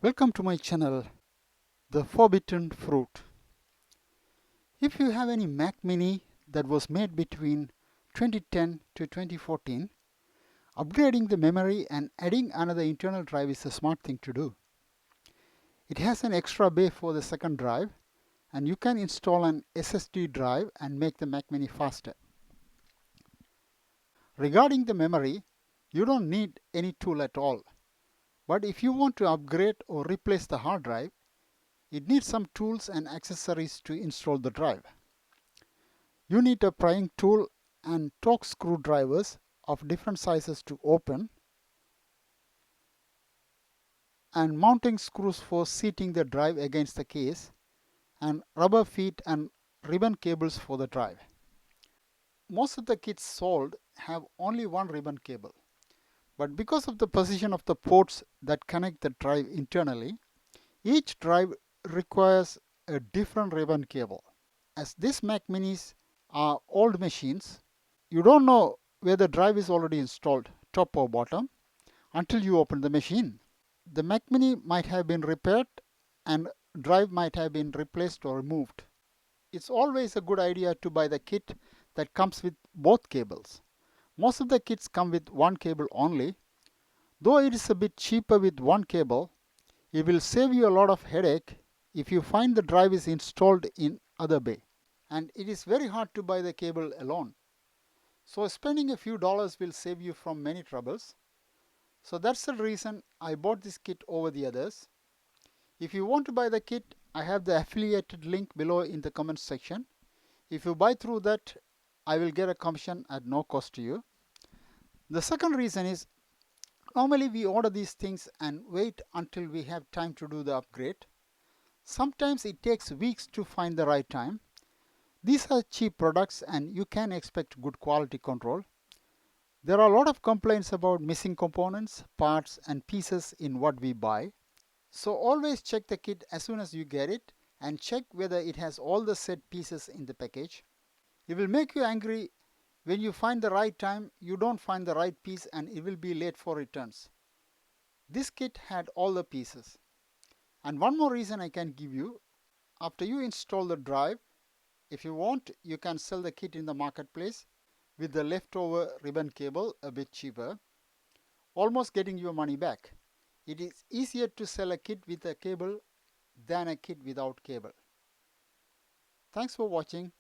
Welcome to my channel, The Forbidden Fruit. If you have any Mac Mini that was made between 2010 to 2014, upgrading the memory and adding another internal drive is a smart thing to do. It has an extra bay for the second drive, and you can install an SSD drive and make the Mac Mini faster. Regarding the memory, you don't need any tool at all. But if you want to upgrade or replace the hard drive, it needs some tools and accessories to install the drive. You need a prying tool and Torx screwdrivers of different sizes to open, and mounting screws for seating the drive against the case, and rubber feet and ribbon cables for the drive. Most of the kits sold have only one ribbon cable, but because of the position of the ports that connect the drive internally, each drive requires a different ribbon cable. As these Mac Minis are old machines, you don't know where the drive is already installed, top or bottom, until you open the machine. The Mac Mini might have been repaired and drive might have been replaced or removed. It's always a good idea to buy the kit that comes with both cables. Most of the kits come with one cable only. Though it is a bit cheaper with one cable, it will save you a lot of headache if you find the drive is installed in other bay. And it is very hard to buy the cable alone. So spending a few dollars will save you from many troubles. So that's the reason I bought this kit over the others. If you want to buy the kit, I have the affiliated link below in the comment section. If you buy through that, I will get a commission at no cost to you. The second reason is, normally we order these things and wait until we have time to do the upgrade. Sometimes it takes weeks to find the right time. These are cheap products and you can expect good quality control. There are a lot of complaints about missing components, parts and pieces in what we buy. So always check the kit as soon as you get it and check whether it has all the set pieces in the package. It will make you angry when you find the right time, you don't find the right piece and it will be late for returns. This kit had all the pieces. And one more reason I can give you, after you install the drive, if you want, you can sell the kit in the marketplace with the leftover ribbon cable a bit cheaper, almost getting your money back. It is easier to sell a kit with a cable than a kit without cable. Thanks for watching.